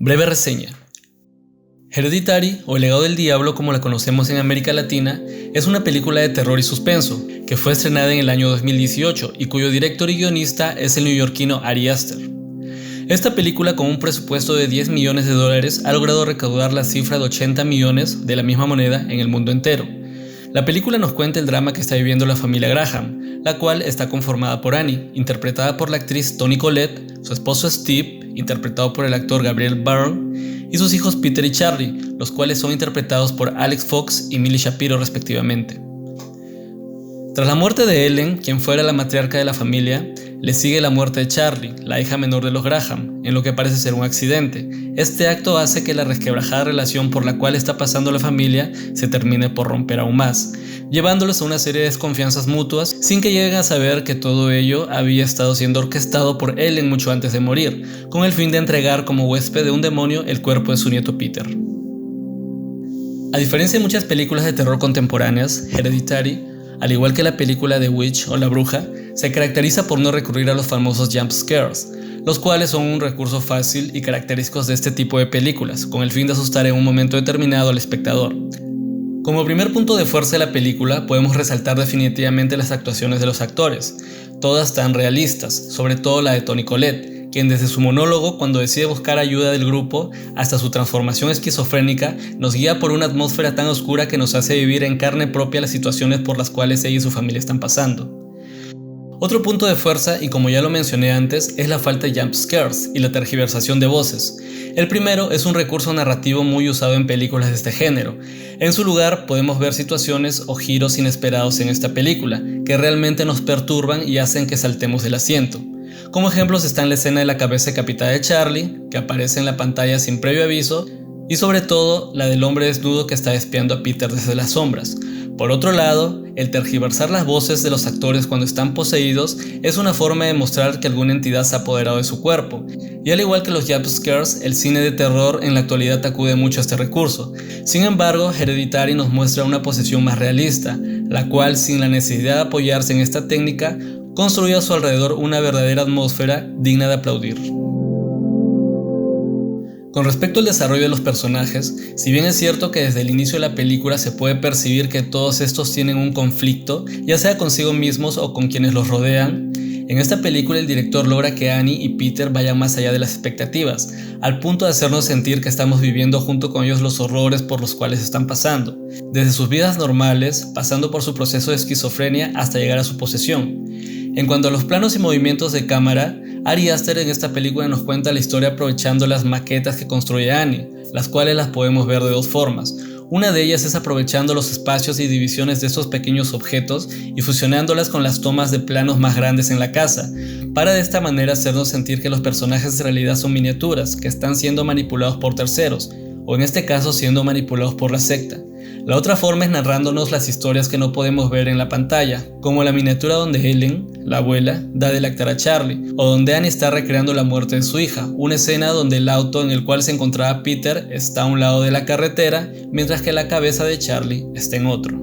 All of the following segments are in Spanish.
Breve reseña. Hereditary, o El legado del diablo como la conocemos en América Latina, es una película de terror y suspenso, que fue estrenada en el año 2018 y cuyo director y guionista es el neoyorquino Ari Aster. Esta película, con un presupuesto de $10 millones, ha logrado recaudar la cifra de 80 millones de la misma moneda en el mundo entero. La película nos cuenta el drama que está viviendo la familia Graham, la cual está conformada por Annie, interpretada por la actriz Toni Collette, su esposo Steve, interpretado por el actor Gabriel Byrne, y sus hijos Peter y Charlie, los cuales son interpretados por Alex Fox y Millie Shapiro respectivamente. Tras la muerte de Ellen, quien fuera la matriarca de la familia, le sigue la muerte de Charlie, la hija menor de los Graham, en lo que parece ser un accidente. Este acto hace que la resquebrajada relación por la cual está pasando la familia se termine por romper aún más, llevándolos a una serie de desconfianzas mutuas sin que lleguen a saber que todo ello había estado siendo orquestado por Ellen mucho antes de morir, con el fin de entregar como huésped de un demonio el cuerpo de su nieto Peter. A diferencia de muchas películas de terror contemporáneas, Hereditary, al igual que la película The Witch o La Bruja, se caracteriza por no recurrir a los famosos jump scares, los cuales son un recurso fácil y característicos de este tipo de películas, con el fin de asustar en un momento determinado al espectador. Como primer punto de fuerza de la película, podemos resaltar definitivamente las actuaciones de los actores, todas tan realistas, sobre todo la de Toni Collette, quien desde su monólogo cuando decide buscar ayuda del grupo hasta su transformación esquizofrénica nos guía por una atmósfera tan oscura que nos hace vivir en carne propia las situaciones por las cuales ella y su familia están pasando. Otro punto de fuerza, y como ya lo mencioné antes, es la falta de jump scares y la tergiversación de voces. El primero es un recurso narrativo muy usado en películas de este género. En su lugar podemos ver situaciones o giros inesperados en esta película, que realmente nos perturban y hacen que saltemos del asiento. Como ejemplos están la escena de la cabeza decapitada de Charlie, que aparece en la pantalla sin previo aviso, y sobre todo la del hombre desnudo que está espiando a Peter desde las sombras. Por otro lado, el tergiversar las voces de los actores cuando están poseídos es una forma de mostrar que alguna entidad se ha apoderado de su cuerpo. Y al igual que los jump scares, el cine de terror en la actualidad acude mucho a este recurso. Sin embargo, Hereditary nos muestra una posesión más realista, la cual, sin la necesidad de apoyarse en esta técnica, construye a su alrededor una verdadera atmósfera digna de aplaudir. Con respecto al desarrollo de los personajes, si bien es cierto que desde el inicio de la película se puede percibir que todos estos tienen un conflicto, ya sea consigo mismos o con quienes los rodean, en esta película el director logra que Annie y Peter vayan más allá de las expectativas, al punto de hacernos sentir que estamos viviendo junto con ellos los horrores por los cuales están pasando, desde sus vidas normales, pasando por su proceso de esquizofrenia hasta llegar a su posesión. En cuanto a los planos y movimientos de cámara, Ari Aster en esta película nos cuenta la historia aprovechando las maquetas que construye Annie, las cuales las podemos ver de dos formas. Una de ellas es aprovechando los espacios y divisiones de estos pequeños objetos y fusionándolas con las tomas de planos más grandes en la casa, para de esta manera hacernos sentir que los personajes en realidad son miniaturas que están siendo manipulados por terceros, o en este caso siendo manipulados por la secta. La otra forma es narrándonos las historias que no podemos ver en la pantalla, como la miniatura donde Ellen, la abuela, da de lactar a Charlie, o donde Annie está recreando la muerte de su hija, una escena donde el auto en el cual se encontraba Peter está a un lado de la carretera, mientras que la cabeza de Charlie está en otro.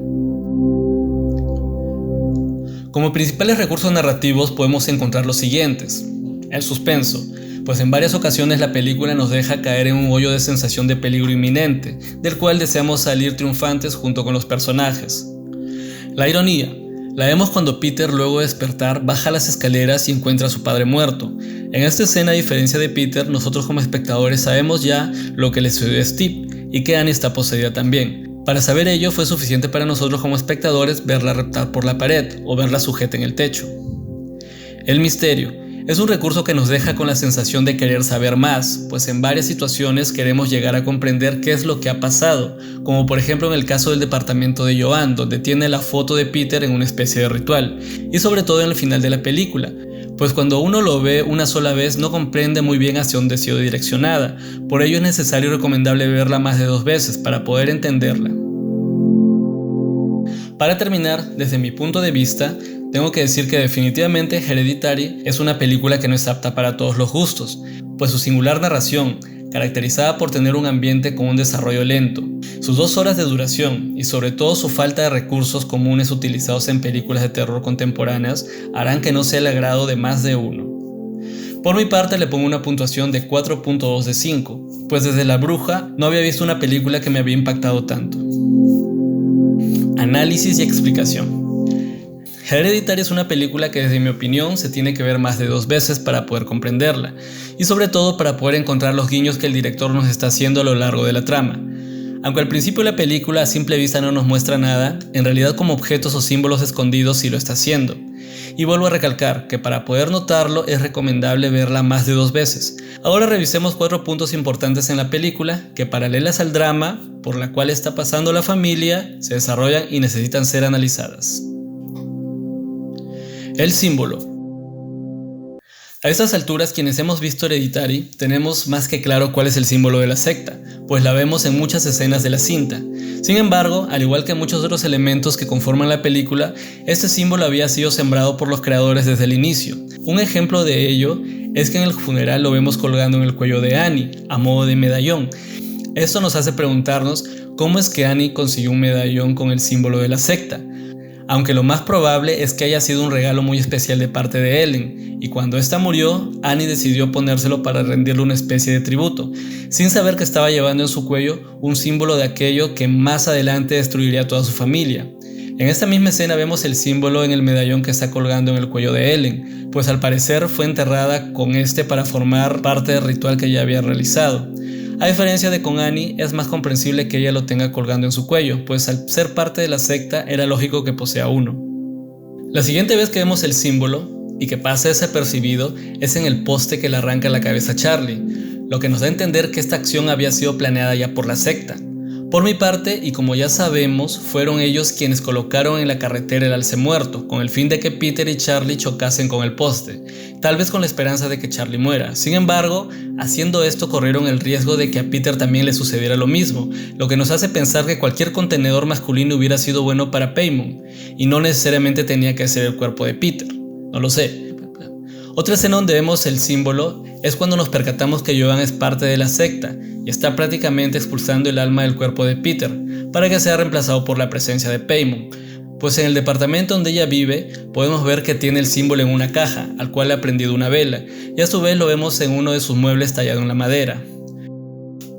Como principales recursos narrativos podemos encontrar los siguientes: el suspenso, pues en varias ocasiones la película nos deja caer en un hoyo de sensación de peligro inminente, del cual deseamos salir triunfantes junto con los personajes. La ironía, la vemos cuando Peter, luego de despertar, baja las escaleras y encuentra a su padre muerto. En esta escena, a diferencia de Peter, nosotros como espectadores sabemos ya lo que le sucedió a Steve y que Annie está poseída también. Para saber ello fue suficiente para nosotros como espectadores verla reptar por la pared o verla sujeta en el techo. El misterio es un recurso que nos deja con la sensación de querer saber más, pues en varias situaciones queremos llegar a comprender qué es lo que ha pasado, como por ejemplo en el caso del departamento de Joanne, donde tiene la foto de Peter en una especie de ritual, y sobre todo en el final de la película, pues cuando uno lo ve una sola vez no comprende muy bien hacia dónde ha sido direccionada, por ello es necesario y recomendable verla más de 2 veces para poder entenderla. Para terminar, desde mi punto de vista, tengo que decir que definitivamente Hereditary es una película que no es apta para todos los gustos, pues su singular narración, caracterizada por tener un ambiente con un desarrollo lento, sus 2 horas de duración y sobre todo su falta de recursos comunes utilizados en películas de terror contemporáneas harán que no sea el agrado de más de uno. Por mi parte le pongo una puntuación de 4.2 de 5, pues desde La Bruja no había visto una película que me había impactado tanto. Análisis y explicación. Hereditary es una película que desde mi opinión se tiene que ver más de 2 veces para poder comprenderla, y sobre todo para poder encontrar los guiños que el director nos está haciendo a lo largo de la trama. Aunque al principio la película a simple vista no nos muestra nada, en realidad como objetos o símbolos escondidos sí lo está haciendo. Y vuelvo a recalcar que para poder notarlo es recomendable verla más de 2 veces. Ahora revisemos 4 puntos importantes en la película que, paralelas al drama por la cual está pasando la familia, se desarrollan y necesitan ser analizadas. El símbolo. A estas alturas, quienes hemos visto Hereditary, tenemos más que claro cuál es el símbolo de la secta, pues la vemos en muchas escenas de la cinta. Sin embargo, al igual que muchos otros elementos que conforman la película, este símbolo había sido sembrado por los creadores desde el inicio. Un ejemplo de ello es que en el funeral lo vemos colgando en el cuello de Annie, a modo de medallón. Esto nos hace preguntarnos cómo es que Annie consiguió un medallón con el símbolo de la secta. Aunque lo más probable es que haya sido un regalo muy especial de parte de Ellen, y cuando ésta murió, Annie decidió ponérselo para rendirle una especie de tributo, sin saber que estaba llevando en su cuello un símbolo de aquello que más adelante destruiría a toda su familia. En esta misma escena vemos el símbolo en el medallón que está colgando en el cuello de Ellen, pues al parecer fue enterrada con este para formar parte del ritual que ella había realizado. A diferencia de con Annie, es más comprensible que ella lo tenga colgando en su cuello, pues al ser parte de la secta era lógico que posea uno. La siguiente vez que vemos el símbolo, y que pasa desapercibido, es en el poste que le arranca la cabeza a Charlie, lo que nos da a entender que esta acción había sido planeada ya por la secta. Por mi parte, y como ya sabemos, fueron ellos quienes colocaron en la carretera el alce muerto, con el fin de que Peter y Charlie chocasen con el poste, tal vez con la esperanza de que Charlie muera. Sin embargo, haciendo esto corrieron el riesgo de que a Peter también le sucediera lo mismo, lo que nos hace pensar que cualquier contenedor masculino hubiera sido bueno para Paimon, y no necesariamente tenía que ser el cuerpo de Peter. No lo sé. Otra escena donde vemos el símbolo es cuando nos percatamos que Joan es parte de la secta y está prácticamente expulsando el alma del cuerpo de Peter para que sea reemplazado por la presencia de Paimon, pues en el departamento donde ella vive podemos ver que tiene el símbolo en una caja al cual le ha prendido una vela, y a su vez lo vemos en uno de sus muebles tallado en la madera.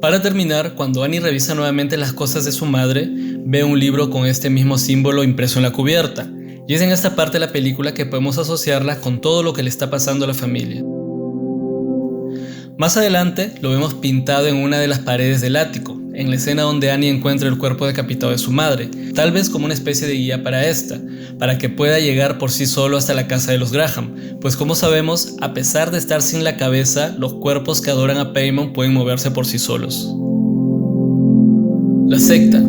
Para terminar, cuando Annie revisa nuevamente las cosas de su madre, ve un libro con este mismo símbolo impreso en la cubierta. Y es en esta parte de la película que podemos asociarla con todo lo que le está pasando a la familia. Más adelante lo vemos pintado en una de las paredes del ático, en la escena donde Annie encuentra el cuerpo decapitado de su madre, tal vez como una especie de guía para esta, para que pueda llegar por sí solo hasta la casa de los Graham, pues como sabemos, a pesar de estar sin la cabeza, los cuerpos que adoran a Paimon pueden moverse por sí solos. La secta.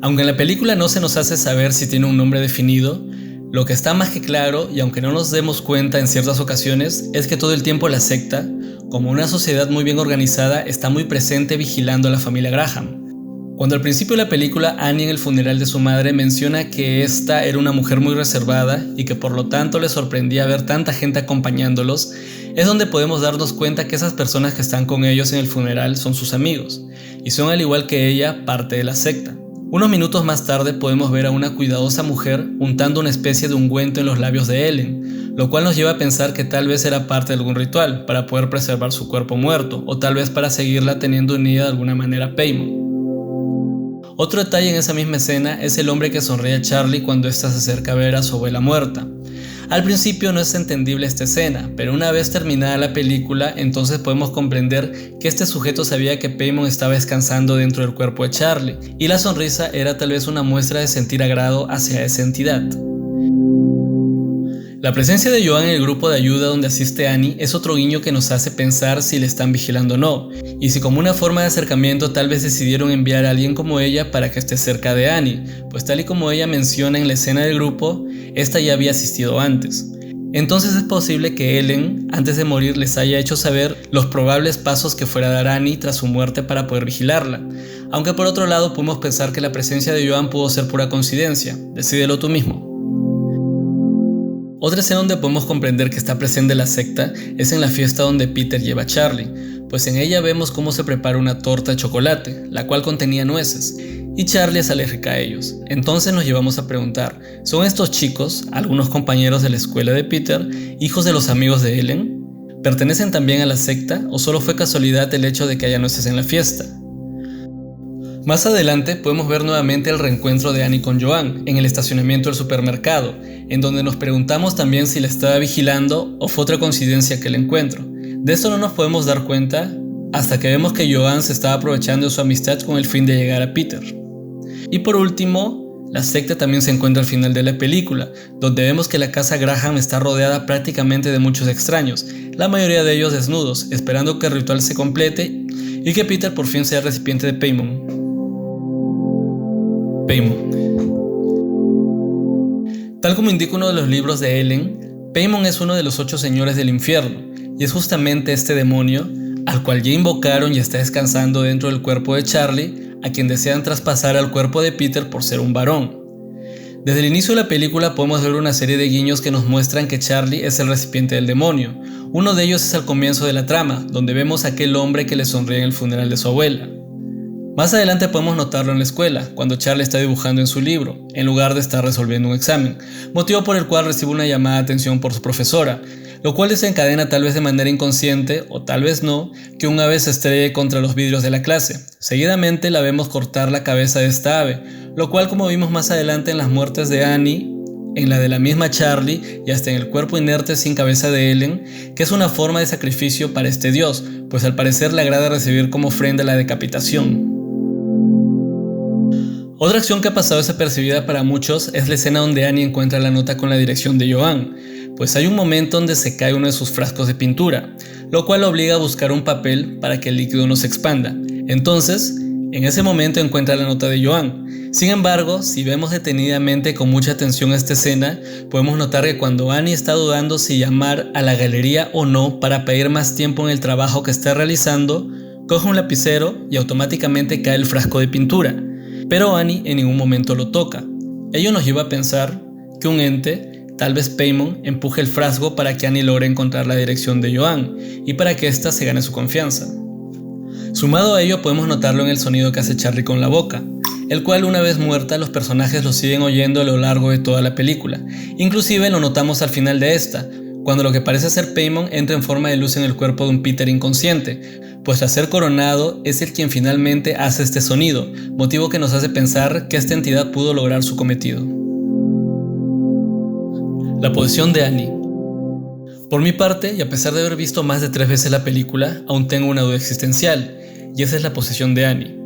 Aunque en la película no se nos hace saber si tiene un nombre definido, lo que está más que claro, y aunque no nos demos cuenta en ciertas ocasiones, es que todo el tiempo la secta, como una sociedad muy bien organizada, está muy presente vigilando a la familia Graham. Cuando al principio de la película Annie en el funeral de su madre menciona que esta era una mujer muy reservada y que por lo tanto le sorprendía ver tanta gente acompañándolos, es donde podemos darnos cuenta que esas personas que están con ellos en el funeral son sus amigos, y son al igual que ella parte de la secta. Unos minutos más tarde podemos ver a una cuidadosa mujer untando una especie de ungüento en los labios de Ellen, lo cual nos lleva a pensar que tal vez era parte de algún ritual para poder preservar su cuerpo muerto, o tal vez para seguirla teniendo unida de alguna manera a Paimon. Otro detalle en esa misma escena es el hombre que sonríe a Charlie cuando ésta se acerca a ver a su abuela muerta. Al principio no es entendible esta escena, pero una vez terminada la película, entonces podemos comprender que este sujeto sabía que Paimon estaba descansando dentro del cuerpo de Charlie, y la sonrisa era tal vez una muestra de sentir agrado hacia esa entidad. La presencia de Joan en el grupo de ayuda donde asiste Annie es otro guiño que nos hace pensar si le están vigilando o no, y si como una forma de acercamiento tal vez decidieron enviar a alguien como ella para que esté cerca de Annie, pues tal y como ella menciona en la escena del grupo, esta ya había asistido antes. Entonces es posible que Ellen, antes de morir, les haya hecho saber los probables pasos que fuera a dar Annie tras su muerte para poder vigilarla, aunque por otro lado podemos pensar que la presencia de Joan pudo ser pura coincidencia. Decídelo tú mismo. Otra escena donde podemos comprender que está presente la secta es en la fiesta donde Peter lleva a Charlie, pues en ella vemos cómo se prepara una torta de chocolate, la cual contenía nueces, y Charlie es alérgica a ellos. Entonces nos llevamos a preguntar, ¿son estos chicos, algunos compañeros de la escuela de Peter, hijos de los amigos de Ellen? ¿Pertenecen también a la secta o solo fue casualidad el hecho de que ella no estés en la fiesta? Más adelante podemos ver nuevamente el reencuentro de Annie con Joan en el estacionamiento del supermercado, en donde nos preguntamos también si la estaba vigilando o fue otra coincidencia aquel encuentro. De esto no nos podemos dar cuenta hasta que vemos que Joan se estaba aprovechando de su amistad con el fin de llegar a Peter. Y por último, la secta también se encuentra al final de la película, donde vemos que la casa Graham está rodeada prácticamente de muchos extraños, la mayoría de ellos desnudos, esperando que el ritual se complete y que Peter por fin sea recipiente de Paimon. Tal como indica uno de los libros de Ellen, Paimon es uno de los 8 señores del infierno, y es justamente este demonio al cual ya invocaron y está descansando dentro del cuerpo de Charlie, a quien desean traspasar al cuerpo de Peter por ser un varón. Desde el inicio de la película podemos ver una serie de guiños que nos muestran que Charlie es el recipiente del demonio. Uno de ellos es al comienzo de la trama, donde vemos a aquel hombre que le sonríe en el funeral de su abuela. Más adelante podemos notarlo en la escuela, cuando Charlie está dibujando en su libro, en lugar de estar resolviendo un examen, motivo por el cual recibe una llamada de atención por su profesora, lo cual desencadena tal vez de manera inconsciente, o tal vez no, que un ave se estrelle contra los vidrios de la clase. Seguidamente la vemos cortar la cabeza de esta ave, lo cual, como vimos más adelante en las muertes de Annie, en la de la misma Charlie y hasta en el cuerpo inerte sin cabeza de Ellen, que es una forma de sacrificio para este dios, pues al parecer le agrada recibir como ofrenda la decapitación. Otra acción que ha pasado desapercibida para muchos es la escena donde Annie encuentra la nota con la dirección de Joan, pues hay un momento donde se cae uno de sus frascos de pintura, lo cual la obliga a buscar un papel para que el líquido no se expanda. Entonces, en ese momento encuentra la nota de Joan. Sin embargo, si vemos detenidamente con mucha atención esta escena, podemos notar que cuando Annie está dudando si llamar a la galería o no para pedir más tiempo en el trabajo que está realizando, coge un lapicero y automáticamente cae el frasco de pintura. Pero Annie en ningún momento lo toca. Ello nos lleva a pensar que un ente, tal vez Paimon, empuje el frasco para que Annie logre encontrar la dirección de Joan y para que ésta se gane su confianza. Sumado a ello podemos notarlo en el sonido que hace Charlie con la boca, el cual una vez muerta los personajes lo siguen oyendo a lo largo de toda la película. Inclusive lo notamos al final de esta, cuando lo que parece ser Paimon entra en forma de luz en el cuerpo de un Peter inconsciente, pues tras ser coronado es el quien finalmente hace este sonido, motivo que nos hace pensar que esta entidad pudo lograr su cometido. La posesión de Annie. Por mi parte, y a pesar de haber visto más de 3 veces la película, aún tengo una duda existencial, y esa es la posesión de Annie.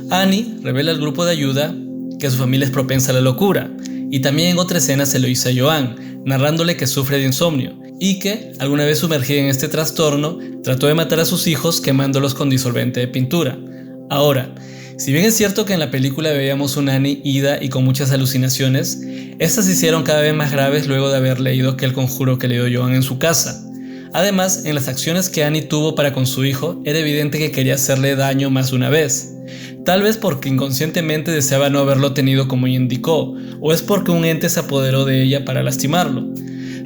Annie revela al grupo de ayuda que su familia es propensa a la locura, y también en otra escena se lo dice a Joan, narrándole que sufre de insomnio, y que, alguna vez sumergida en este trastorno, trató de matar a sus hijos quemándolos con disolvente de pintura. Ahora, si bien es cierto que en la película veíamos una Annie ida y con muchas alucinaciones, estas se hicieron cada vez más graves luego de haber leído aquel conjuro que le dio Joan en su casa. Además, en las acciones que Annie tuvo para con su hijo, era evidente que quería hacerle daño más de una vez. Tal vez porque inconscientemente deseaba no haberlo tenido como ella indicó, o es porque un ente se apoderó de ella para lastimarlo.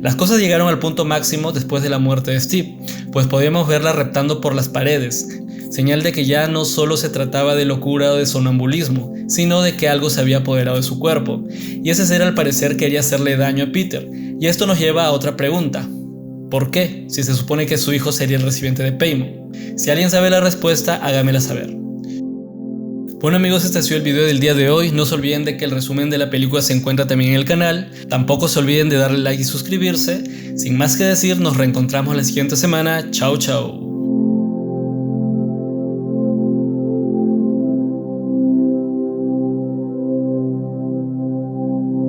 Las cosas llegaron al punto máximo después de la muerte de Steve, pues podíamos verla reptando por las paredes, señal de que ya no solo se trataba de locura o de sonambulismo, sino de que algo se había apoderado de su cuerpo, y ese ser al parecer quería hacerle daño a Peter, y esto nos lleva a otra pregunta. ¿Por qué? Si se supone que su hijo sería el recipiente de Paimon. Si alguien sabe la respuesta, hágamela saber. Bueno amigos, este ha sido el video del día de hoy. No se olviden de que el resumen de la película se encuentra también en el canal. Tampoco se olviden de darle like y suscribirse. Sin más que decir, nos reencontramos la siguiente semana. Chao, chao.